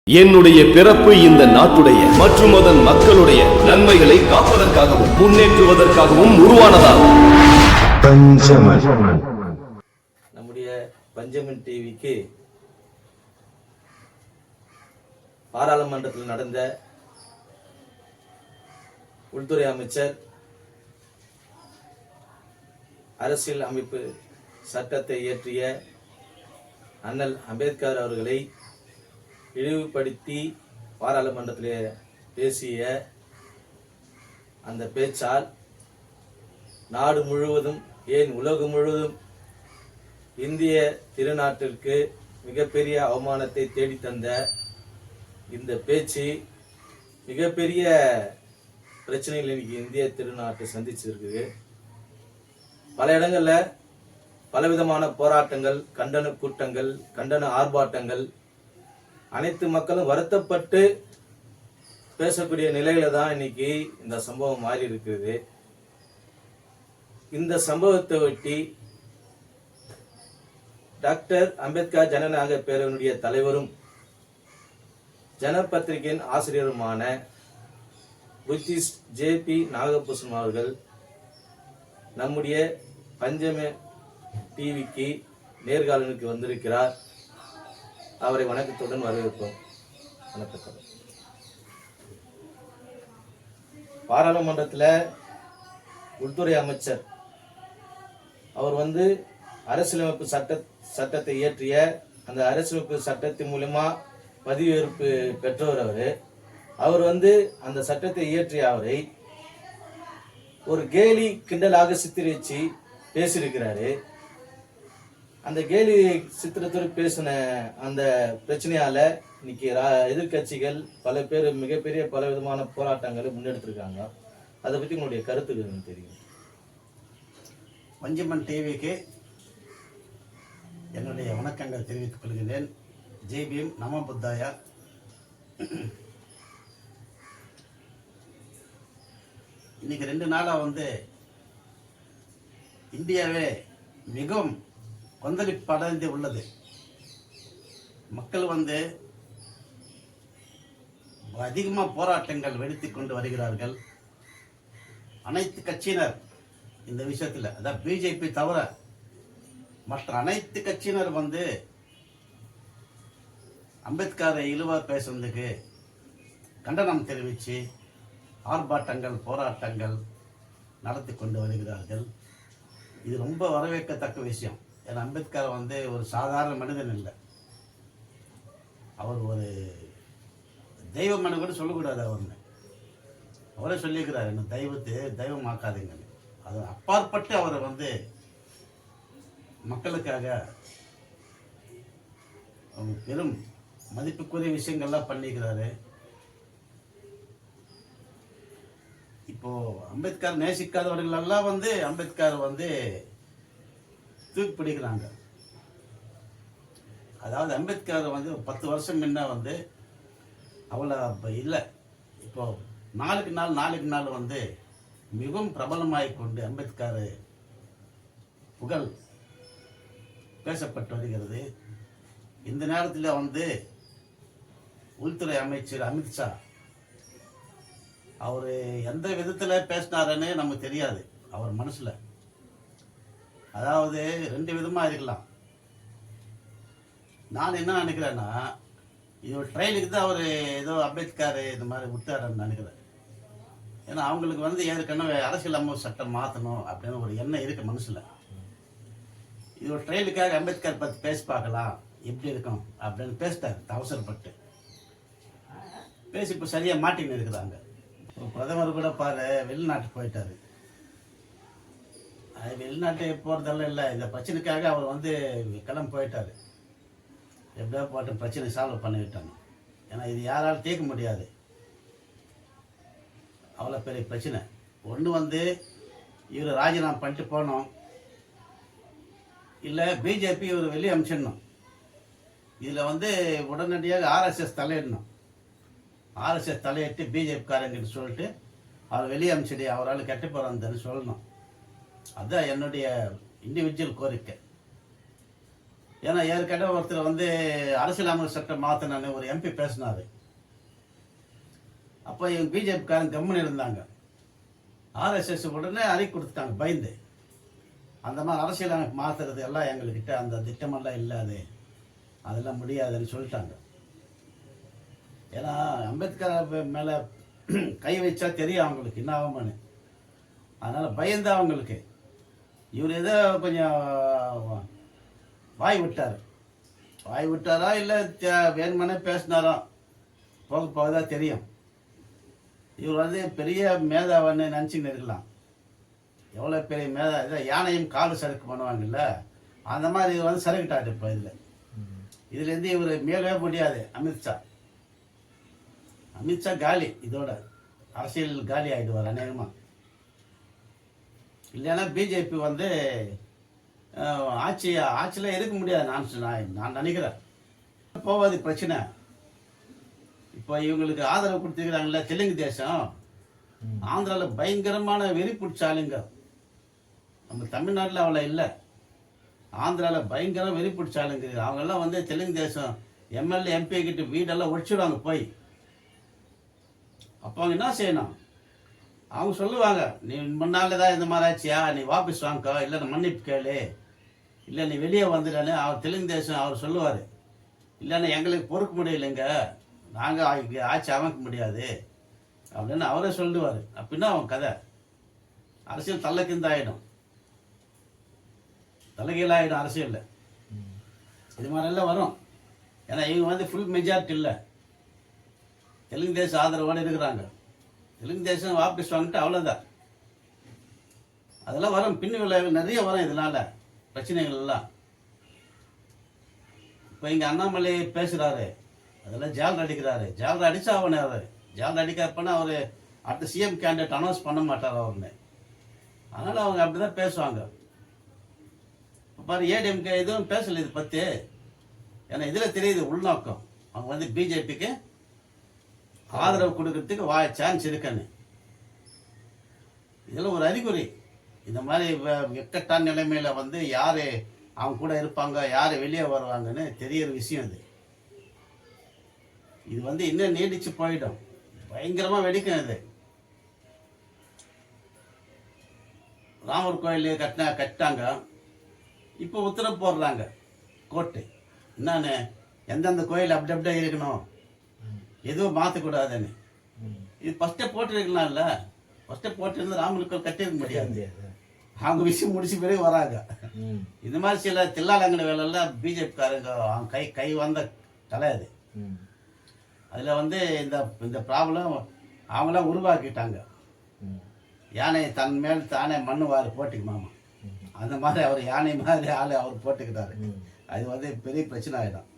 என்னுடைய பிறப்பு இந்த நாட்டுடைய மற்றும் அதன் மக்களுடைய நன்மைகளை காப்பதற்காகவும் முன்னேற்றுவதற்காகவும் உருவானதாகும். நம்முடைய பஞ்சமன் டிவிக்கு பாராளுமன்றத்தில் நடந்த உள்துறை அமைச்சர் அரசியல் அமைப்பு சட்டத்தை இயற்றிய அண்ணல் அம்பேத்கர் அவர்களை இழிவுபடுத்தி பாராளுமன்றத்தில் பேசிய அந்த பேச்சால் நாடு முழுவதும் ஏன் உலகம் முழுவதும் இந்திய திருநாட்டிற்கு மிகப்பெரிய அவமானத்தை தேடித்தந்த இந்த பேச்சு மிகப்பெரிய பிரச்சனைகள் இன்னைக்கு இந்திய திருநாட்டை சந்திச்சிருக்கு. பல இடங்கள்ல பலவிதமான போராட்டங்கள், கண்டன கூட்டங்கள், கண்டன ஆர்ப்பாட்டங்கள், அனைத்து மக்களும் வருத்தப்பட்டு பேசக்கூடிய நிலையில தான் இன்னைக்கு இந்த சம்பவம் மாறி இருக்குது. இந்த சம்பவத்தை ஒட்டி டாக்டர் அம்பேத்கர் ஜனநாயக பேரவையினுடைய தலைவரும் ஜனபத்திரிகையின் ஆசிரியருமான புத்திஸ்ட் ஜே.பி. நாகபூஷன் அவர்கள் நம்முடைய பஞ்சம டிவிக்கு நேர்காணலுக்கு வந்திருக்கிறார். அவரை வணக்கத்துடன் வரவேற்போம். வணக்கம். பாராளுமன்றத்தில் உள்துறை அமைச்சர் அவர் அரசியலமைப்பு சட்டத்தை இயற்றிய அந்த அரசியலமைப்பு சட்டத்தின் மூலமா பதவியேற்பு பெற்றவர். அவர் அந்த சட்டத்தை இயற்றிய அவரை ஒரு கேலி கிண்டலாக சித்தரிச்சு பேசியிருக்கிறாரு. அந்த கேலி சித்திரத்தோடு பேசின அந்த பிரச்சனையால இன்னைக்கு எதிர்கட்சிகள் பல பேர் மிகப்பெரிய பல விதமான போராட்டங்களை முன்னெடுத்திருக்காங்க. அதை பற்றி உங்களுடைய கருத்துக்கு தெரியும். பஞ்சமன் டிவிக்கு என்னுடைய வணக்கங்கள் தெரிவித்துக் கொள்கிறேன். ஜெய் பீம், நம புத்தாயா. இன்னைக்கு 2 நாளா இந்தியாவே மிகவும் கொந்தளிப்படைந்து உள்ளது. மக்கள் அதிகமாக போராட்டங்கள் வெடித்து கொண்டு வருகிறார்கள். அனைத்து கட்சியினர் இந்த விஷயத்தில், அதாவது பிஜேபி தவிர மற்ற அனைத்து கட்சியினர் அம்பேத்கரை இழிவா பேசுறதுக்கு கண்டனம் தெரிவித்து ஆர்ப்பாட்டங்கள், போராட்டங்கள் நடத்தி கொண்டு வருகிறார்கள். இது ரொம்ப வரவேற்கத்தக்க விஷயம். ஏன்னா அம்பேத்கர் ஒரு சாதாரண மனிதன் இல்லை, அவர் ஒரு தெய்வ மனு கூட சொல்லக்கூடாது. அவரே சொல்லியிருக்கிறார், என்ன தெய்வமாக்காதீங்கன்னு. அது அப்பாற்பட்டு அவர் மக்களுக்காக பெரும் மதிப்புக்குரிய விஷயங்கள்லாம் பண்ணிக்கிறாரு. இப்போ அம்பேத்கர் நேசிக்காதவர்கள் எல்லாம் அம்பேத்கர் தூக்கி பிடிக்கிறாங்க. அதாவது அம்பேத்கர் 10 வருஷம் முன்ன அவ்வளோ இல்லை. இப்போ நாளுக்கு நாள் மிகவும் பிரபலமாகி கொண்டு அம்பேத்கர் புகழ் பேசப்பட்டு வருகிறது. இந்த நேரத்தில் உள்துறை அமைச்சர் அமித்ஷா அவர் எந்த விதத்தில் பேசினாருன்னு நமக்கு தெரியாது. அவர் மனசில் அதாவது 2 விதமாக இருக்கலாம். நான் என்ன நினைக்கிறேன்னா, இது ஒரு ட்ரையலுக்கு தான் அவர் ஏதோ அம்பேத்கர் இந்த மாதிரி விட்டாருன்னு நினைக்கிறேன். ஏன்னா அவங்களுக்கு ஏற்கனவே அரசியல் அமைப்பு சட்டம் மாற்றணும் அப்படின்னு ஒரு எண்ணம் இருக்கு மனசில். இது ஒரு ட்ரையலுக்காக அம்பேத்கர் பற்றி பேசி பார்க்கலாம் எப்படி இருக்கும் அப்படின்னு பேசிட்டார் அவசரப்பட்டு பேசி. இப்போ சரியாக மாட்டின்னு இருக்கிறாங்க. பிரதமர் கூட வெளிநாட்டுக்கு போயிட்டாரு. வெளிநாட்டு போகிறதெல்லாம் இல்லை, இந்த பிரச்சனைக்காக அவர் கிளம்பி போயிட்டார். எப்படியா போட்டு பிரச்சனை சால்வ் பண்ணிவிட்டாங்க. ஏன்னா இது யாராலும் தீர்க்க முடியாது, அவ்வளோ பெரிய பிரச்சனை. ஒன்று இவர் ராஜினாமா பண்ணிட்டு போனோம், இல்லை பிஜேபி இவர் வெளியே அனுப்பிச்சிடணும். இதில் உடனடியாக ஆர்எஸ்எஸ் தலையிடணும். ஆர்எஸ்எஸ் தலையிட்டு பிஜேபிக்காரங்கிட்ட சொல்லிட்டு அவர் வெளியே அனுப்பிச்சிடு, அவரால் கெட்டு போகிறான்னு சொல்லணும். அதுதான் என்னுடைய இண்டிவிஜுவல் கோரிக்கை. ஏன்னா ஏற்கனவே ஒருத்தர் வந்து அரசியலமைப்பு சட்டம் மாத்தினு ஒரு எம்பி பேசினாரு. அப்போ இவங்க பிஜேபிக்காரன் கம்முன்னு இருந்தாங்க. ஆர்எஸ்எஸ் உடனே அறிக்கை கொடுத்துட்டாங்க பயந்து. அந்த மாதிரி அரசியலமைப்பு மாத்துறது எல்லாம் எங்ககிட்ட அந்த திட்டமெல்லாம் இல்லாது, அதெல்லாம் முடியாதுன்னு சொல்லிட்டாங்க. ஏன்னா அம்பேத்கர் மேலே கை வச்சா தெரியும் அவங்களுக்கு என்ன ஆகுமான்னு. அதனால் பயந்து அவங்களுக்கு இவர் ஏதோ கொஞ்சம் வாய் விட்டாரா இல்லை வேணுமனே பேசினாரோ போக போகதான் தெரியும். இவர் வந்து பெரிய மேதாவன்னு நினச்சின்னு இருக்கலாம். எவ்வளோ பெரிய மேதா, இதை யானையும் காலு சறுக்கு பண்ணுவாங்கல்ல, அந்த மாதிரி இவர் வந்து சறுக்கிட்டாரு. இப்போ இதுலேருந்து இவர் மேலவே முடியாது. அமித்ஷா காலி, இதோட அரசியல் காலி ஆகிடுவார் அநேகமாக. இல்லைன்னா பிஜேபி வந்து ஆட்சியில் இருக்க முடியாது நான் நினைக்கிறேன். போவாது பிரச்சனை. இப்போ இவங்களுக்கு ஆதரவு கொடுத்துருக்குறாங்கல்ல தெலுங்கு தேசம், ஆந்திராவில் பயங்கரமான வெறி பிடிச்ச ஆளுங்க. நம்ம தமிழ்நாட்டில் அவ்வளோ இல்லை, ஆந்திராவில் பயங்கரம் வெறி பிடிச்ச ஆளுங்க. அவங்கெல்லாம் வந்து தெலுங்கு தேசம் எம்எல்ஏ எம்பி கிட்ட வீடெல்லாம் ஒழிச்சுடுவாங்க போய். அப்போ அவங்க என்ன செய்யணும்? அவங்க சொல்லுவாங்க, நீ முன்னால தான் இந்த மாதிரி ஆச்சியா, நீ வாபஸ் வாங்கோ, இல்லை நான் மன்னிப்பு கேளு, இல்லை நீ வெளியே வந்துடானே. அவர் தெலுங்கு தேசம் அவர் சொல்லுவார், இல்லைன்னா எங்களுக்கு பொறுக்க முடியலைங்க, நாங்கள் இங்கே ஆட்சி அமைக்க முடியாது அப்படின்னு அவரே சொல்லுவார். அப்படின்னா அவன் கதை அரசியல் தலைகீழாயிடும் அரசியலில். இது மாதிரிலாம் வரும். ஏன்னா இவங்க வந்து ஃபுல் மெஜாரிட்டி இல்லை, தெலுங்கு தேசம் ஆதரவோடு இருக்கிறாங்க. தெலுங்கு தேசம் வாபஸ் வாங்கிட்டு அவ்வளோதான். அதெல்லாம் வரும், பின் விளைவுகள் நிறைய வரும் இதனால் பிரச்சனைகள் எல்லாம். இப்போ இங்கே அண்ணாமலை பேசுகிறாரு, அதெல்லாம் ஜாலர் அடிக்கிறாரு. ஜாலர் அடித்தா அவனை ஜாலர் அடிக்கிறப்பனா அவர் அடுத்த சிஎம் கேண்டிடேட் அனௌன்ஸ் பண்ண மாட்டார் அவர்னு. அதனால் அவங்க அப்படி தான் பேசுவாங்க. இப்போ பாரு ஏடிஎம்கே எதுவும் பேசலை இது பற்றி. ஏன்னா இதில் தெரியுது உள்நோக்கம், அவங்க வந்து பிஜேபிக்கு ஆதரவு கொடுக்கறதுக்கு சான்ஸ் இருக்குன்னு. இதெல்லாம் ஒரு அறிகுறி. இந்த மாதிரி இக்கட்டான நிலைமையில வந்து யாரு அவங்க கூட இருப்பாங்க, யாரு வெளியே வருவாங்கன்னு தெரியற விஷயம் இது. இது வந்து இன்னும் நீடிச்சு போயிடும், பயங்கரமா வெடிக்கும் இது. ராமர் கோயில் கட்டாங்க, இப்போ உத்தரவு போடுறாங்க கோர்ட்டு. என்னன்னு எந்தெந்த கோயில் அப்படி அப்படியே இருக்கணும், எதுவும் மாற்றக்கூடாதுன்னு. இது ஃபஸ்ட்டே போட்டுருக்கலாம்ல. ஃபஸ்ட்டே போட்டுருந்து ராமர் கோயில் கட்டிருக்க முடியாது. அவங்க விஷயம் முடிச்ச பிறகு வராங்க. இந்த மாதிரி சில தில்லாலங்கட வேலையெல்லாம் பிஜேபிக்காரங்க அவங்க கை வந்த கலை அது. அதில் வந்து இந்த ப்ராப்ளம் அவங்களாம் உருவாக்கிட்டாங்க. யானை தன் மேல் தானே மண்ணு வாரி போட்டுக்குமாமா, அந்த மாதிரி அவர் யானை மாதிரி ஆளை அவர் போட்டுக்கிட்டாரு. அது வந்து பெரிய பிரச்சனை ஆகிடும்.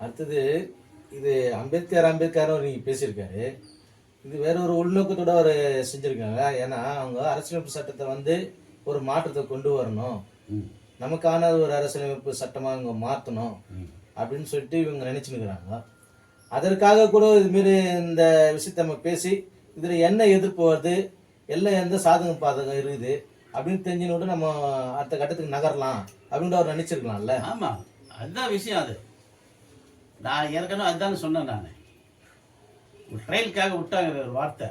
அடுத்தது இது அம்பேத்கர் நீங்கள் பேசியிருக்காரு, இது வேற ஒரு உள்நோக்கத்தோட அவர் செஞ்சுருக்காங்க. ஏன்னா அவங்க அரசியலமைப்பு சட்டத்தை வந்து ஒரு மாற்றத்தை கொண்டு வரணும், நமக்கான ஒரு அரசியலமைப்பு சட்டமாக இவங்க மாற்றணும் அப்படின்னு சொல்லிட்டு இவங்க நினைச்சுக்கிறாங்க. அதற்காக கூட இதுமாரி இந்த விஷயத்த நம்ம பேசி இதில் என்ன எதிர்ப்பு வருது, எல்லாம் எந்த சாதக பாதகம் இருக்குது அப்படின்னு தெரிஞ்சுன்னு நம்ம அடுத்த கட்டத்துக்கு நகரலாம் அப்படின்னு அவர் நினைச்சிருக்கலாம்ல. ஆமாம், அதுதான் விஷயம். அது நான் ஏற்கனவே அதுதான் சொன்னேன். நான் ஒரு ட்ரையலுக்காக விட்டாங்க ஒரு வார்த்தை,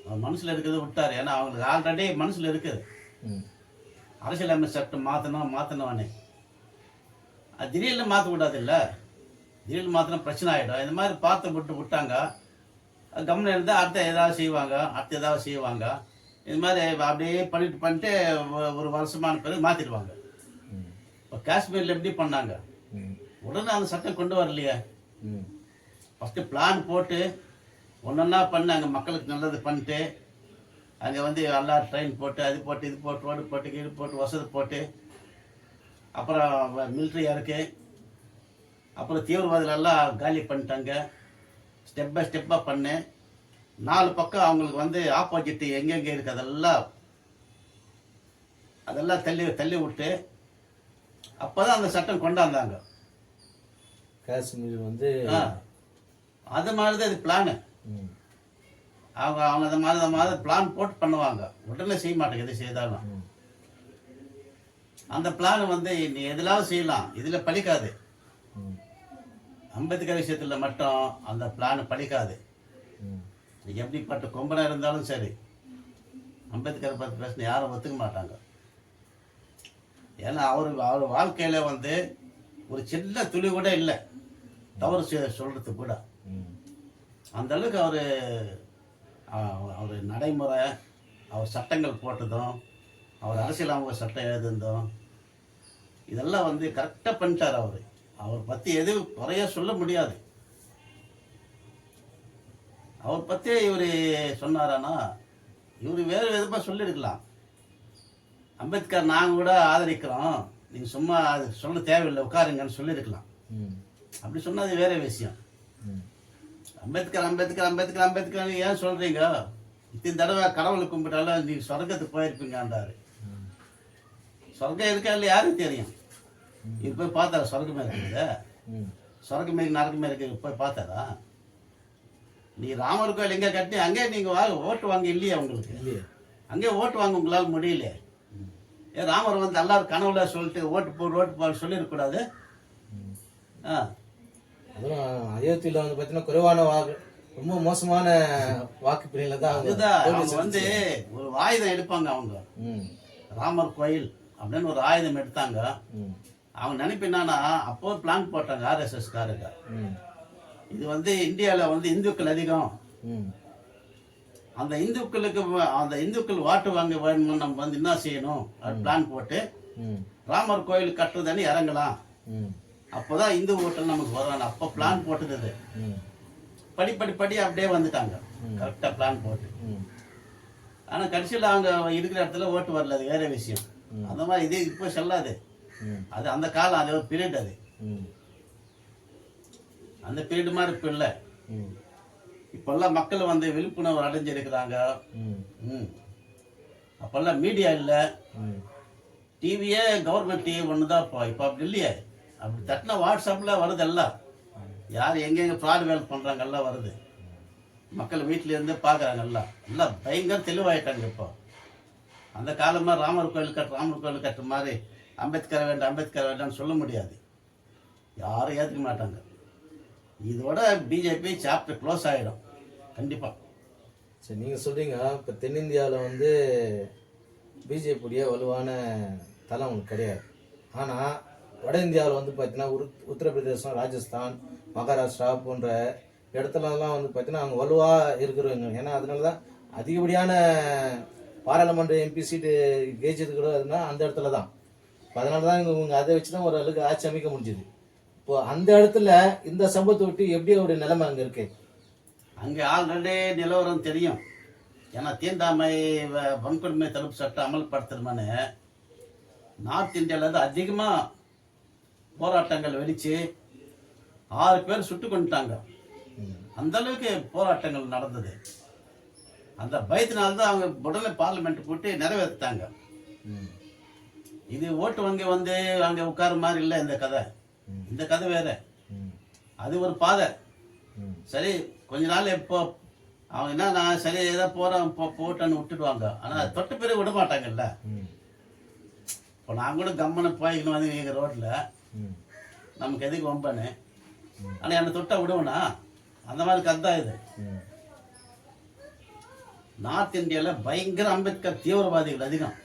அவர் மனசில் இருக்கிறது விட்டார். ஏன்னா அவங்களுக்கு ஆல்ரெடி மனசில் இருக்குது அரசியலமைப்பு சட்டம் மாற்றணும்னு. அது திடீர்னு மாற்றக்கூடாது இல்லை, திடீர்னு மாற்றினா பிரச்சனை ஆகிடும். இந்த மாதிரி பார்த்து விட்டாங்க. கவர்மெண்ட் இருந்தால் அடுத்த ஏதாவது செய்வாங்க. இது மாதிரி அப்படியே பண்ணிட்டு ஒரு வருஷமான பிறகு மாற்றிடுவாங்க. இப்போ காஷ்மீரில் எப்படி பண்ணாங்க, உடனே அந்த சட்டம் கொண்டு வரலையே. ஃபஸ்ட்டு பிளான் போட்டு ஒன்றா பண்ணி அங்கே மக்களுக்கு நல்லது பண்ணிட்டு, அங்கே வந்து எல்லாம் ட்ரெயின் போட்டு அது போட்டு இது போட்டு ரோடு போட்டு கீடு போட்டு வசதி போட்டு, அப்புறம் மிலிட்ரி இறக்கு, அப்புறம் தீவிரவாதிகளெல்லாம் காலி பண்ணிட்டாங்க. ஸ்டெப் பை ஸ்டெப்பாக பண்ணு. 4 பக்கம் அவங்களுக்கு வந்து ஆப்போசிட் எங்கெங்கே இருக்குது அதெல்லாம் தள்ளி விட்டு அப்போ தான் அந்த சட்டம் கொண்டாந்தாங்க. காஷ்மீர் வந்து அது மாதிரி தான் இது பிளானு. அவங்க அந்த மாதிரி பிளான் போட்டு பண்ணுவாங்க, உடனே செய்ய மாட்டாங்க எது செய்தாலும். அந்த பிளான் வந்து நீ எதிலாவது செய்யலாம், இதில் பலிக்காது. ம். அம்பேத்கர் விஷயத்தில் மட்டும் அந்த பிளான் பலிக்காது. ம். எப்படிப்பட்ட கொம்பனாக இருந்தாலும் சரி, அம்பேத்கரை பற்றி பேசின யாரும் ஒத்துக்க மாட்டாங்க. ஏன்னா அவர் வாழ்க்கையில் வந்து ஒரு சின்ன துளி கூட இல்லை தவறு சொல்கிறது கூட. ம். அந்த அளவுக்கு அவர் நடைமுறை, அவர் சட்டங்கள் போட்டதும், அவர் அரசியல் அவங்க சட்டம் எழுதுனதும், இதெல்லாம் வந்து கரெக்டாக பண்ணிட்டார். அவர் பற்றி எதுவும் குறைய சொல்ல முடியாது. அவர் பற்றி இவர் சொன்னாரானா, இவர் வேறு விதமாக சொல்லியிருக்கலாம். அம்பேத்கர் நாங்கள் கூட ஆதரிக்கிறோம், நீங்கள் சும்மா அது சொல்ல தேவையில்லை, உட்காருங்கன்னு சொல்லியிருக்கலாம். ம். அப்படி சொன்னால் அது வேற விஷயம். ம். அம்பேத்கர் அம்பேத்கர் அம்பேத்கர் அம்பேத்கர் ஏன் சொல்கிறீங்க? இத்தனை தடவை கடவுளை கும்பிட்டாலும் நீ சொர்க்கத்துக்கு போயிருப்பீங்கன்றாரு. சொர்க்கம் இருக்கா இல்லை யாருக்கு தெரியும்? இது போய் பார்த்தாரா சொர்க்கமே இருக்குது? ம். சொர்க்கமே நரக்கமே இருக்கு போய் பார்த்தாரா? நீ ராமர் கோயில் எங்கே கட்டி அங்கே நீங்கள் ஓட்டு வாங்க இல்லையா? உங்களுக்கு இல்லையே. அங்கே ஓட்டு வாங்க உங்களால் முடியல. ஏன் ராமர் வந்து எல்லாரும் கனவுல சொல்லிட்டு ஓட்டு போட்டு சொல்லிடக்கூடாது? ஆ, அதுவும் அயோத்தியில் வந்து பார்த்தீங்கன்னா குறைவான வாக்கு, ரொம்ப மோசமான வாக்கு பிரிவில் தான் அதுதான் அவங்க வந்து ஒரு ஆயுதம் எடுப்பாங்க. அவங்க ம். ராமர் கோயில் அப்படின்னு ஒரு ஆயுதம் எடுத்தாங்க. ம். அவங்க நினைப்பு என்னன்னா, அப்போ பிளான் போட்டாங்க ஆர்எஸ்எஸ் காரங்க. ம். இது வந்து இந்தியாவில் வந்து இந்துக்கள் அதிகம், ம். அந்த இந்துக்கள் வாட்டு வாங்க வேணும்னு நம்ம வந்து என்ன செய்யணும் பிளான் போட்டு ம். ராமர் கோயில் கட்டுறதுன்னு இறங்கலாம். ம். அப்போதான் இந்து ஓட்டல் நமக்கு வராங்க. அப்போ பிளான் போட்டுது. ம். படி அப்படியே வந்துட்டாங்க கரெக்டாக பிளான் போட்டு. ம். ஆனால் கடைசியில் அவங்க இருக்கிற இடத்துல ஓட்டு வரல, அது வேற விஷயம். அந்த மாதிரி இது இப்போ செல்லாது. ம். அது அந்த காலம், அது ஒரு பீரியட். அது ம். அந்த பீரியட் மாதிரி இப்போ இல்லை. ம். இப்போல்லாம் மக்கள் வந்து விழிப்புணர்வு அடைஞ்சிருக்கிறாங்க. ம். ம். அப்போல்லாம் மீடியா இல்லை, ம். டிவியே கவர்மெண்ட் டிவி ஒன்று தான். இப்போ அப்படி இல்லையே. அப்படி தட்டினா வாட்ஸ்அப்பில் வருது எல்லாம். யார் எங்கெங்கே ஃப்ராட் வேலை பண்ணுறாங்க எல்லாம் வருது. மக்கள் வீட்டிலேருந்து பார்க்குறாங்க எல்லாம் பயங்கர தெளிவாயிட்டாங்க. இப்போ அந்த காலமாக ராமர் கோயில் கட்டுற மாதிரி அம்பேத்கர் வேண்டாம்னு சொல்ல முடியாது. யாரும் ஏற்றுக்க மாட்டாங்க. இதோட பிஜேபி சாப்டர் க்ளோஸ் ஆகிடும் கண்டிப்பாக. சரி, நீங்கள் சொல்கிறீங்க இப்போ தென்னிந்தியாவில் வந்து பிஜேபியுடைய வலுவான தளம் ஒன்று கிடையாது. ஆனால் வட இந்தியாவில் வந்து பார்த்தீங்கன்னா உத்தரப்பிரதேசம், ராஜஸ்தான், மகாராஷ்டிரா போன்ற இடத்துலலாம் வந்து பார்த்தீங்கன்னா அவங்க வலுவாக இருக்கிறவங்க. ஏன்னா அதனால தான் அதிகப்படியான பாராளுமன்ற எம்பி சீட்டு ஜெயிச்சது கூட அதுனா அந்த இடத்துல தான். இப்போ அதனால தான் இவங்க அதை வச்சு தான் ஓரளவுக்கு ஆட்சி அமைக்க முடிஞ்சுது. இப்போ அந்த இடத்துல இந்த சம்பவத்தை விட்டு எப்படி அவருடைய நிலைமை அங்கே இருக்கு? அங்கே ஆல்ரெடி நிலவரம் தெரியும். ஏன்னா தீண்டாமை வன்கொடுமை தடுப்பு சட்டம் அமல்படுத்துறோம்னு நார்த் இந்தியாவில் தான் அதிகமாக போராட்டங்கள் வெடிச்சு 6 பேர் சுட்டு கொண்டுட்டாங்க. அந்த அளவுக்கு போராட்டங்கள் நடந்தது. அந்த பயத்தினால்தான் அவங்க உடனே பார்லிமெண்ட் போட்டு நிறைவேற்றிட்டாங்க. இது ஓட்டு வங்கி வந்து அங்கே உட்கார மாதிரி இல்லை இந்த கதை. இந்த கதை வேற. அது ஒரு பாதை. சரி, கொஞ்ச நாள் இப்போ அவங்க என்ன, நான் சரி ஏதோ போட்டேன்னு விட்டுடுவாங்க. ஆனால் தொட்டு பேர் விட மாட்டாங்கல்ல. இப்போ நான் கூட கம்மனை போய்க்கணும் வந்து எங்கள் ரோட்டில் நமக்கு எதுக்கு வம்பன்னு. ஆனால் என்னை தொட்டா விடுவேனா? அந்த மாதிரி கதை தான் இது. நார்த் இந்தியாவில் பயங்கர அம்பேத்கர் தீவிரவாதிகள் அதிகம்.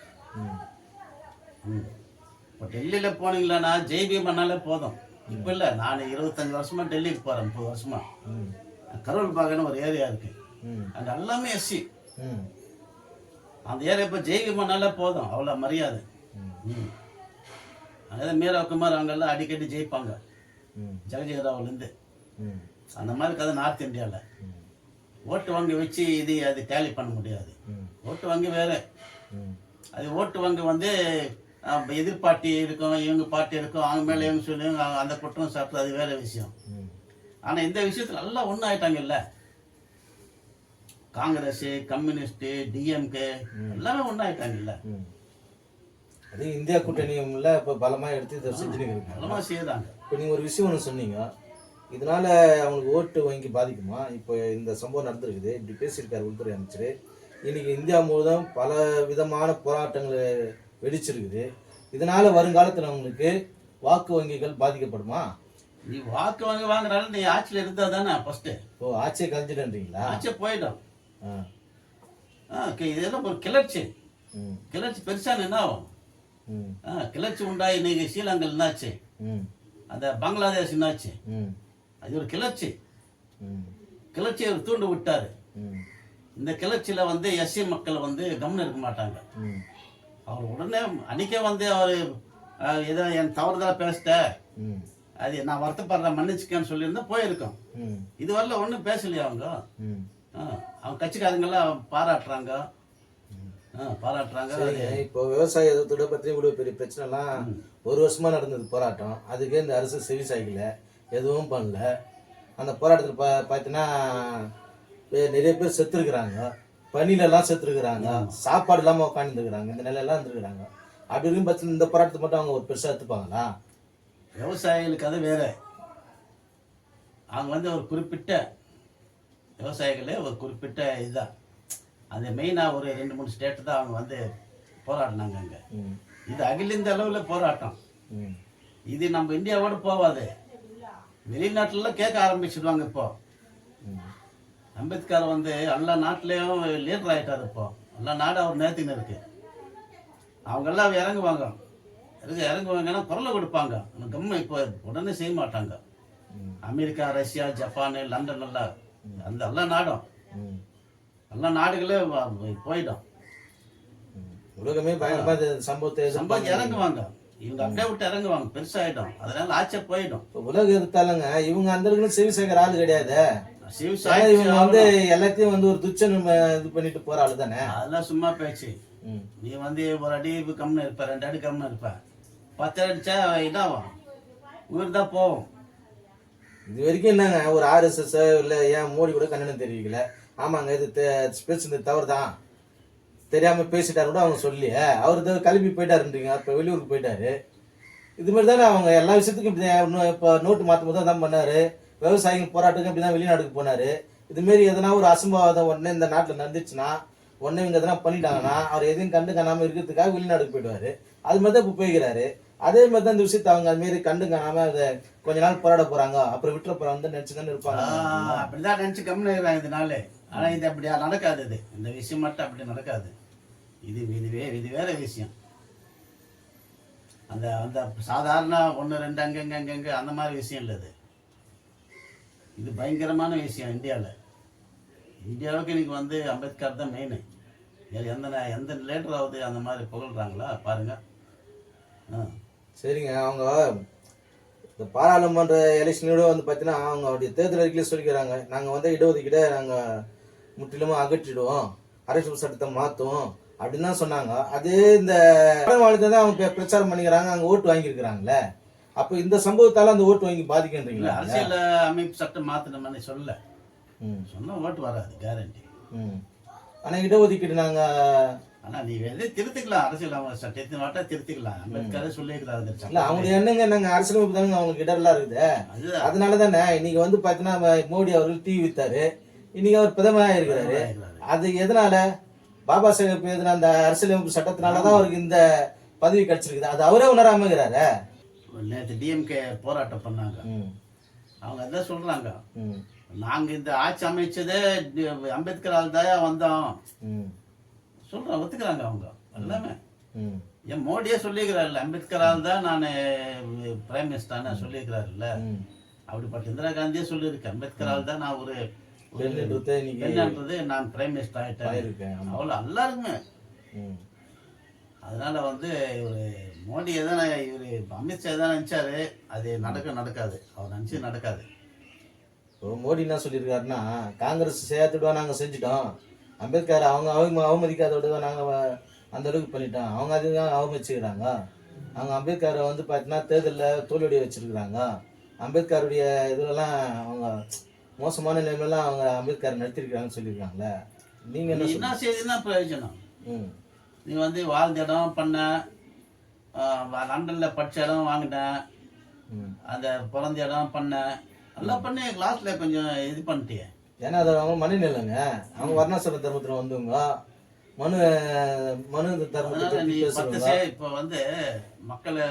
இப்போ டெல்லியில் போனீங்களான்னா ஜெய்பீம் பண்ணாலே போதும். இப்போ இல்லை, நான் 25 வருஷமா டெல்லிக்கு போகிறேன், 30 வருஷமா. கரோல் பாகன்னு ஒரு ஏரியா இருக்கு, அங்கே எல்லாமே எஸ்சி. அந்த ஏரியா இப்போ ஜெய்பீம் பண்ணாலே போதும், அவ்வளோ மரியாதை. அங்கே மீரா குமார் அவங்கெல்லாம் அடிக்கடி ஜெயிப்பாங்க, ஜெகஜீவராவ்லேருந்து. அந்த மாதிரி கதை நார்த் இந்தியாவில். ஓட்டு வங்கி வச்சு அது டேலி பண்ண முடியாது. ஓட்டு வங்கி வேற. அது ஓட்டு வங்கி வந்து எதிர்பார்ட்டி இருக்கும், இவங்க பார்ட்டி இருக்கும், அவங்க மேலே இவங்க சொல்லுவாங்க, அந்த குற்றம் சாப்பிட்டு அது வேற விஷயம். ஆனால் இந்த விஷயத்தில் எல்லாம் ஒன்றும் ஆயிட்டாங்கல்ல. காங்கிரஸ், கம்யூனிஸ்ட், டிஎம்கே எல்லாமே ஒன்றாயிட்டாங்கல்ல. அது இந்தியா கூட்டணியும் இல்லை, இப்போ பலமாக எடுத்து இதை செஞ்சுருக்காங்க, பலமாக செய்யறாங்க. இப்போ நீங்கள் ஒரு விஷயம் ஒன்று சொன்னீங்க, இதனால அவங்களுக்கு ஓட்டு வங்கி பாதிக்குமா? இப்போ இந்த சம்பவம் நடந்திருக்குது, இப்படி பேசியிருக்காரு உள்துறை அமைச்சர். இன்னைக்கு இந்தியா முழுவதும் பல விதமான போராட்டங்கள் வெடிச்சிருக்குது. இதனால வருங்காலத்துல உங்களுக்கு வாக்கு வங்கிகள் பாதிக்கப்படுமா? நீ வாக்கு வாங்குறாலும் நீ ஆட்சியில் இருந்தா தானே ஃபர்ஸ்ட். ஓ, ஆட்சியை கலைஞ்சிடுன்றீங்களா? ஆட்சியை போயிடும். ஆ. இதெல்லாம் ஒரு கிளர்ச்சி. ம். கிளர்ச்சி பெருசான என்ன ஆகும்? ம். கிளர்ச்சி உண்டாகி இன்னைக்கு ஸ்ரீலங்கா என்னாச்சு, ம். அந்த பங்களாதேஷ் என்னாச்சு, ம். அது ஒரு கிளர்ச்சி. ம். கிளர்ச்சியை அவர் தூண்டு விட்டாரு. ம். இந்த கிளர்ச்சியில வந்து எஸ்சி மக்கள் வந்து கவனம் இருக்க மாட்டாங்க. ம். அவர் உடனே அன்னைக்கே வந்து அவர் ஏதோ என் தவறுதலா பேசிட்ட, ம். அது நான் வருத்தப்படுறேன் மன்னிச்சுக்கன்னு சொல்லியிருந்தா போயிருக்கோம். ம். இது வரல ஒன்றும் பேசலையா அவங்க. ம். அவங்க கட்சிக்காரங்கெல்லாம் பாராட்டுறாங்க. பாராட்டுறாங்க. சரிங்க, இப்போ விவசாய எதிர்த்தோட பத்தி இவ்வளவு பெரிய பிரச்சனைலாம் ஒரு வருஷமா நடந்தது போராட்டம். அதுக்கே இந்த அரசு செவி சாய்க்கல, எதுவும் பண்ணல. அந்த போராட்டத்தில் பார்த்தீங்கன்னா நிறைய பேர் செத்துருக்குறாங்க, பனிலெல்லாம் செத்துருக்குறாங்க, சாப்பாடு இல்லாமல் உட்காந்துருக்குறாங்க, இந்த நிலையெல்லாம் இருந்துருக்குறாங்க. அப்படி இருக்கும் பட்சத்தில் இந்த போராட்டத்தை மட்டும் அவங்க ஒரு பெருசாக எடுத்துப்பாங்களா? விவசாயிகளுக்கு அது வேற. அவங்க வந்து ஒரு குறிப்பிட்ட விவசாயிகளே ஒரு குறிப்பிட்ட இதுதான். அது மெயினாக ஒரு 2-3 ஸ்டேட்டு தான் அவங்க வந்து போராடினாங்க அங்கே. இது அகில இந்திய அளவில் போராட்டம். இது நம்ம இந்தியாவோட போவாது, வெளிநாட்டுலாம் கேட்க ஆரம்பிச்சிடுவாங்க. இப்போ அம்பேத்கர் வந்து எல்லா நாட்டிலையும் லீடர் ஆகிட்டார். இப்போ எல்லா நாடும் அவர் நேர்த்தின்னு இருக்கு. அவங்கெல்லாம் இறங்குவாங்க. இறங்குவாங்கன்னா குரலை கொடுப்பாங்க. கம்மை இப்போ உடனே செய்ய மாட்டாங்க. அமெரிக்கா, ரஷ்யா, ஜப்பானு, லண்டன் எல்லாம் அந்த எல்லா நாடும் எல்லா நாடுகளே போயிடும். உலகமே பயங்கரமா சம்பவத்தை இறங்குவாங்க. இவங்க அப்படியே விட்டு இறங்குவாங்க, பெருசாயிடும். அதனால ஆட்சியா போயிடும். உலகம் இருந்தாலுங்க இவங்க அந்த அளவுக்கு செவி சேர்க்கிற ஆள் கிடையாது. இவங்க வந்து எல்லாத்தையும் வந்து ஒரு துச்சம் இது பண்ணிட்டு போற ஆளு தானே. அதெல்லாம் சும்மா பேச்சு. நீ வந்து ஒரு அடி கம்னு இருப்ப, 2 அடி கம்னு இருப்ப, 10 அடிச்சா இதாகும், உயிர் தான் போகும். இது வரைக்கும் என்னங்க ஒரு RSS இல்ல ஏன் மோடி கூட கண்டனம் தெரிவிக்கல. ஆமாங்க இது பேசுனது தவறு தான், தெரியாம பேசிட்டாரு கூட அவங்க சொல்லி அவரு கிளம்பி போயிட்டாருன்றீங்க. இப்ப வெளியூருக்கு போயிட்டாரு. இது மாதிரி தானே அவங்க எல்லா விஷயத்துக்கும் இப்போ நோட்டு மாற்றும் போது தான் பண்ணாரு. விவசாயிகள் போராட்டத்துக்கு அப்படிதான் வெளிநாட்டுக்கு போனாரு. இது மாரி எதனா ஒரு அசம்பாவிதம் உடனே இந்த நாட்டில் நடந்துச்சுன்னா உடனே இவங்க எதனா பண்ணிட்டாங்கன்னா அவர் எதையும் கண்டு காணாம இருக்கிறதுக்காக வெளிநாட்டுக்கு போயிடுவாரு. அது மாதிரி தான் இப்போ போய்கிறாரு. அதே மாதிரி தான் இந்த விஷயத்தை அவங்க அது மாரி கண்டு காணாம அதை கொஞ்ச நாள் போராட போறாங்க, அப்புறம் விட்டுற போறாங்க வந்து நினைச்சு தானே இருப்பாங்க. அப்படிதான் நினைச்சு கம்னு இருக்கிறாங்க இதனால. ஆனா இது அப்படியா நடக்காது. இது இந்த விஷயம் மட்டும் அப்படி நடக்காது. இது வேற விஷயம். அந்த அந்த சாதாரண 1-2 அங்கங்க அந்த மாதிரி விஷயம் இல்லை. இது பயங்கரமான விஷயம். இந்தியாவுக்கு இன்னைக்கு வந்து அம்பேத்கர் தான் மெயின். எந்த லேட்டராவது அந்த மாதிரி புகழ்றாங்களா பாருங்க. சரிங்க, அவங்க இந்த பாராளுமன்ற எலெக்ஷனோட வந்து பார்த்தீங்கன்னா அவங்க அவருடைய தேர்தல் அறிக்கையில சொல்லிக்கிறாங்க, நாங்கள் வந்து இடஒதுக்கீடை நாங்கள் முற்றிலுமா அகற்றிடுவோம், அரசியல் சட்டத்தை மாற்றுவோம் அப்படின்னு தான் சொன்னாங்க. அதே இந்த வாழ்க்கை தான் அவங்க பிரச்சாரம் பண்ணிக்கிறாங்க, அங்கே ஓட்டு வாங்கியிருக்கிறாங்களே. அப்போ இந்த சம்பவத்தால் அந்த ஓட்டு வாங்கி பாதிக்கின்றீங்களா? அரசியல் அமைப்பு சட்டம் மாற்றினோம்னு சொல்ல சொன்னா ஓட்டு வராது கேரண்டி. ஆனால் இடஒதுக்கீடு நாங்கள் ஆனா நீ திருத்திக்கலாம், அரசியல் சட்டத்தை மாட்டா திருத்திக்கலாம். அம்பேத்கரே சொல்லியிருக்கிறாரு. இல்ல அவங்க என்னங்க நாங்க அரசியலமைப்பு தானங்க அவங்களுக்கு இடர்லாம் இருக்குது. அதனால தானே இன்னைக்கு வந்து பாத்தீங்கன்னா மோடி அவர்கள் டிவி வித்தாரு, இன்னைக்கு அவர் பிரதமராக இருக்கிறாரு. அது எதனால? பாபா சாஹேப் எதுனா அந்த அரசியலமைப்பு சட்டத்தினாலதான் அவருக்கு இந்த பதவி கிடைச்சிருக்குது. அது அவரே உணராம இருக்கிறாரு. நேற்று டிஎம்கே போராட்டம் பண்ணாங்க. அவங்க அதான் சொல்றாங்க, நாங்க இந்த ஆட்சி அமைச்சதே அம்பேத்கரால் தான் வந்தோம் சொல்றேன். ஒத்துக்கிறாங்க அவங்க எல்லாமே. ஏன் மோடியே சொல்லியிருக்கிறாருல்ல, அம்பேத்கரால் தான் நான் பிரைம் மினிஸ்டர்னு சொல்லியிருக்கிறாருல்ல. அப்படிப்பட்ட இந்திரா காந்தியே சொல்லியிருக்கு, அம்பேத்கரால் தான் நான் ஒரு பெண்ன்றது நான் பிரைம் மினிஸ்டர் ஆயிட்டேன். அவ்வளோ எல்லாருக்குமே. அதனால வந்து இவரு மோடி எதான இவரு அமித்ஷா எதாவது நினைச்சாரு, அது நடக்காது. அவர் நினைச்சு நடக்காது. இப்போ மோடி என்ன சொல்லியிருக்காருன்னா, காங்கிரஸ் சேர்த்துடுவோம் நாங்கள் செஞ்சுட்டோம், அம்பேத்கர் அவங்க அவமதிக்காதோட நாங்கள் அந்த அளவுக்கு பண்ணிட்டோம், அவங்க அதுதான் அவமதிச்சுக்கிறாங்க. அவங்க அம்பேத்கரை வந்து பார்த்தீங்கன்னா தேர்தலில் தோல்வியடைய வச்சிருக்கிறாங்க. அம்பேத்கருடைய இதுலலாம் அவங்க மோசமான நிலைமையெல்லாம் அவங்க அம்பேத்கர் நடத்திருக்கிறாங்கன்னு சொல்லியிருக்காங்களே. நீங்கள் என்ன செய்யுதுன்னா பிரயோஜனம். நீ வந்து வாழ்ந்த இடம் பண்ண, லண்டனில் படித்த இடம் வாங்கினேன், அந்த பிறந்த இடம் பண்ண எல்லாம் பண்ணி லாஸ்ட்டில் கொஞ்சம் இது பண்ணிட்டேன். ஏன்னா அது அவங்க மனநிலைங்க. அவங்க வர்ணாசிரம தர்மத்தில் வந்தவங்க, மனு மனு தர்மத்தை அதனால பத்தி நீ 10 பேசுறீங்களா? செய். இப்போ வந்து மக்களை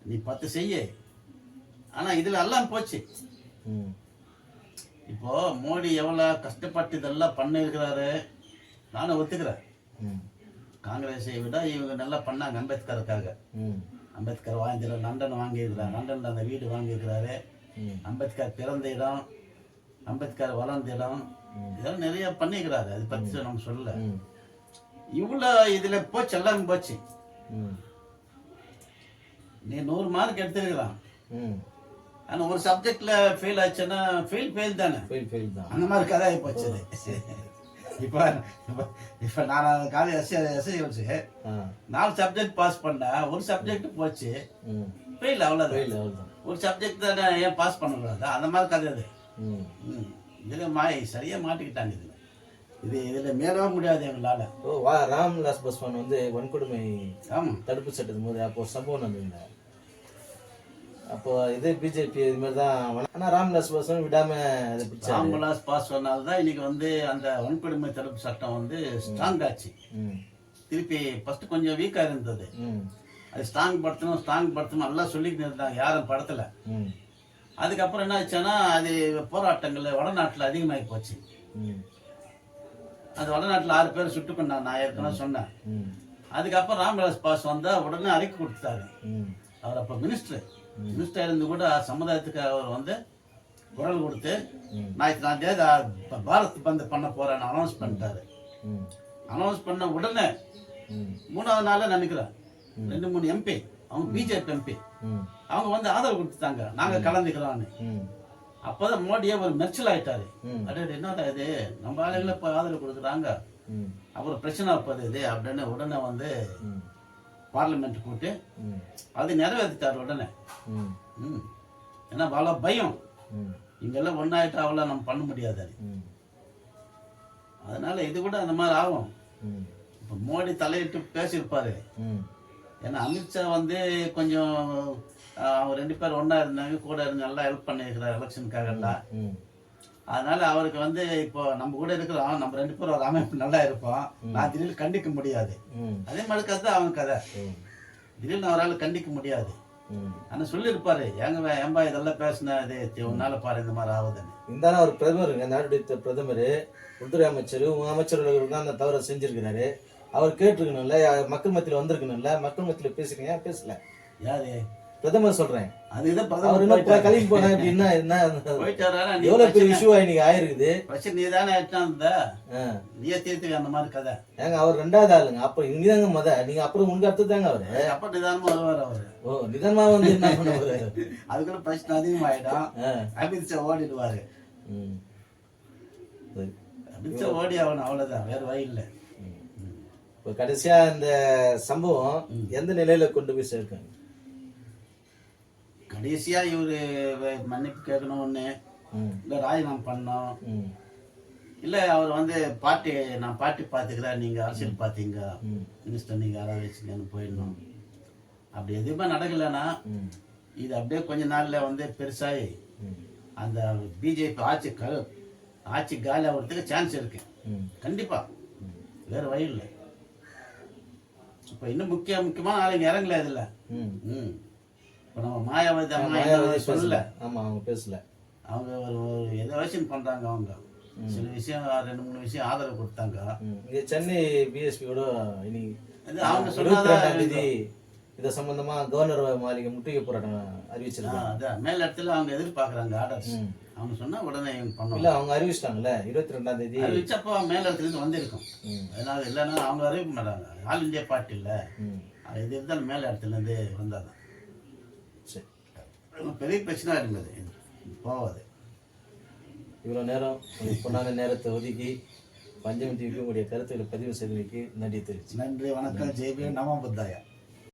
நீ 10 செய்ய. ஆனா இதுல எல்லாம் போச்சு. ம் இப்போ மோடி எவ்வளவு கஷ்டப்பட்டு இதெல்லாம் பண்ணிருக்கிறாரு, நானும் ஒத்துக்கிறேன். ம் காங்கிரஸை விட இவங்க நல்லா பண்ணாங்க அம்பேத்கருக்காக. ம் அம்பேத்கர் வாழ்ந்த லண்டன் வாங்கியிருக்கிறார், லண்டன்ல அந்த வீடு வாங்கியிருக்கிறாரு. ம் அம்பேத்கர் பிறந்த இடம், அம்பேத்கர் வளர்ந்த இடம், இதெல்லாம் நிறைய பண்ணிக்கிறாரு. அது பத்தி நம்ம சொல்லல. ம் இவ்வளோ இதுல போச்சு, எல்லாம் போச்சு. ம் நீ 100 மார்க் எடுத்துருக்கிறான், ம் ஆனா ஒரு சப்ஜெக்ட்ல ஃபெயில் ஆச்சுன்னா ஃபெயில் தானே. ஃபெயில் தான். அந்த மாதிரி கதை ஆகி போச்சு அது. இப்போ இப்போ நான் காலேஜ் எஸ்எஸ்எல்சி ஆ 4 சப்ஜெக்ட் பாஸ் பண்ணா, ஒரு சப்ஜெக்ட் போச்சு ம் ஃபெயில், அவ்வளோதான். ஃபெயில் அவ்வளோதான். ஒரு சப்ஜெக்ட் தானே ஏன் பாஸ் பண்ணக்கூடாது, அந்த மாதிரி கதை அது. ம் இதில் சரியா மாட்டிக்கிட்டாங்க. இதில் மேலவே முடியாது எங்களால். ஓ ராம்விலாஸ் பாஸ்வான் வந்து வன்கொடுமை ஆமாம், தடுப்பு சட்டத்தின் போது அப்போ ஒரு சம்பவம் நடந்ததுங்க. அப்போ இதே பிஜேபி இது மாதிரி தான். ஆனால் ராம்விலாஸ் பாஸ்வான் விடாம அதை பிடிச்சாரு. ராம்விலாஸ் பாஸ்வானால் தான் இன்னைக்கு வந்து அந்த வன்கொடுமை தடுப்பு சட்டம் வந்து ஸ்ட்ராங் ஆச்சு. ம் திருப்பி ஃபர்ஸ்ட் கொஞ்சம் வீக்காக இருந்தது, ம் அது ஸ்ட்ராங் படுத்தணும் எல்லாம் சொல்லிக்கிட்டு இருந்தாங்க, யாரும் படத்தில். ம் அதுக்கப்புறம் என்ன ஆச்சுன்னா அது போராட்டங்கள் வடநாட்டில் அதிகமாகி போச்சு. ம் அது வடநாட்டில் 6 பேர் சுட்டு கொண்டாங்க, நான் ஏற்கனவே சொன்னேன். ம் அதுக்கப்புறம் ராம்விலாஸ் பாஸ்வான் தான் உடனே அறிக்கை கொடுத்தாரு. ம் அவர் அப்போ மினிஸ்டர் இருந்து கூட சமுதாயத்துக்கு அவர் வந்து குரல் கொடுத்து நான் தேதி பாரத் பந்த் பண்ண போறேன்னு அனௌன்ஸ் பண்ணிட்டாரு. ம் அனௌன்ஸ் பண்ண உடனே ம் 3வது நாள் நினைக்கிறேன் 2-3 எம்பி, அவங்க பிஜேபி எம்பி, ம் அவங்க வந்து ஆதரவு கொடுத்துட்டாங்க, நாங்க கலந்துக்கிறோம்னு. ம் அப்போதான் மோடியே ஒரு மெர்ச்சல் ஆயிட்டாரு. ம். அடே என்னடா இது, நம்ம ஆளுகளை இப்போ ஆதரவு கொடுக்குறாங்க, ம் அப்புறம் பிரச்சனை வைப்பது இது அப்படின்னு உடனே வந்து ம் பார்லிமெண்ட் கூட்டு ம் அது நிறைவேற்றிட்டாரு உடனே. ம் ம் ஏன்னா அவ்வளோ பயம், ம் இங்கெல்லாம் ஒன்றாயிட்டா அவ்வளோ நம்ம பண்ண முடியாது. ம் அதனால இது கூட அந்த மாதிரி ஆகும். ம் இப்போ மோடி தலையிட்டு பேசியிருப்பாரு. ம் ஏன்னா அமித்ஷா வந்து கொஞ்சம் அவங்க 2 பேர் ஒன்றா இருந்தாங்க, கூட இருந்து நல்லா ஹெல்ப் பண்ணியிருக்கிறார் எலெக்ஷனுக்காக எல்லாம். ம் அதனால அவருக்கு வந்து இப்போ நம்ம கூட இருக்கிறோம், நம்ம 2 பேரும் ஒரு அமைப்பு நல்லா இருப்போம், நான் திடீர்னு கண்டிக்க முடியாது. ம் அதே மாதிரி கதை தான் அவங்க கதை, திடீர்னு அவரால் கண்டிக்க முடியாது. ம் ஆனால் சொல்லியிருப்பாரு, ஏன்பா இதெல்லாம் பேசினா இது உன்னால பாரு இந்த மாதிரி ஆகுதுன்னு. இருந்தாலும் அவர் பிரதமருங்க, நாட்டுடைய பிரதமர், உள்துறை அமைச்சர், உங்க அமைச்சர்கள் தான் அந்த தவறை செஞ்சிருக்கிறாரு. அவர் கேட்டிருக்கணும்ல, மக்கள் மத்தியில் வந்திருக்கணும்ல, மக்கள் மத்தியில் பேசுறீங்க, பேசல. யாரு பிரதமர் சொல்றேன், அதுதான் அவர் என்ன கிளம்பி போனா அப்படின்னா என்ன போயிட்டாரா? எவ்வளவு பெரிய இஷ்யூ இன்னைக்கு ஆயிருக்குது. பிரச்சனை நீ தானே எடுத்தா, நீயே தீர்த்துக்க அந்த மாதிரி கதை. ஏங்க அவர் 2வது ஆளுங்க, அப்ப இங்கதாங்க நீங்க அப்புறம் உங்க அடுத்து தாங்க அவரு. அப்ப நிதானமா வருவார் அவரு. ஓ நிதானமா வந்து என்ன பண்ணுவாரு, அதுக்குள்ள பிரச்சனை அதிகமாயிடும். அமித்ஷா ஓடிடுவாரு. அமித்ஷா ஓடி ஆகணும், அவ்வளவுதான், வேற வழி இல்லை. இப்போ கடைசியா இந்த சம்பவம் எந்த நிலையில கொண்டு போய் சேர்க்காங்க? கடைசியா இவரு மன்னிப்பு கேட்கணும் ஒண்ணு, இல்ல ராஜினாமா பண்ணோம், இல்ல அவர் வந்து நான் பார்ட்டி பாத்துக்கிறேன், நீங்க அரசியல் பாத்தீங்க, மினிஸ்டர் நீங்க யாராவது வச்சுக்கன்னு போயிடணும். அப்படி எதுவுமே நடக்கலன்னா இது அப்படியே கொஞ்ச நாள்ல வந்து பெருசாகி அந்த பிஜேபி ஆட்சி காலி ஆகிறதுக்கு சான்ஸ் இருக்கு கண்டிப்பா, வேற வழி இல்லை. இப்ப இன்னும் முக்கியமான ஆளுங்க இறங்கல இதுல. இப்ப நம்ம மாயாவதி சொல்லல, ஆமா அவங்க பேசல, அவங்க ஒரு எதோ பண்றாங்க. அவங்க சில விஷயம் 2-3 விஷயம் ஆதரவு கொடுத்தாங்க. இங்க சென்னை பிஎஸ்பியோட இன்னைக்கு அவங்க சொன்னதான் இத சம்பந்தமா கவர்னர் மாளிகை முற்றுகை போராட்டம் அறிவிச்சிருக்காங்க. அதான் மேல் இடத்துல அவங்க எதிர்பார்க்கறாங்க ஆர்டர்ஸ். அவங்க சொன்னா உடனே பண்ணுவாங்க. இல்ல அவங்க அறிவிச்சிட்டாங்கல்ல 22ஆம் தேதி அறிவிச்சப்போ மேல் இடத்துல இருந்து வந்திருக்கும். அதனால இல்லைன்னா அவங்க அறிவிக்க மாட்டாங்க, ஆல் இந்தியா பார்ட்டி இல்ல, இது இருந்தாலும் மேல் இடத்துல இருந்து வந்தாதான். சரி, பெரிய பிரச்சனை இருந்தது போவாது. இவ்வளோ நேரம் பொன்னான நேரத்தை ஒதுக்கி பஞ்சமி டிவிக்கு உங்களுடைய கருத்துக்களை பதிவு செய்தமைக்கு நன்றி தெரிவிச்சு. நன்றி, வணக்கம். ஜெய்பீம், நமோ புத்தாயா.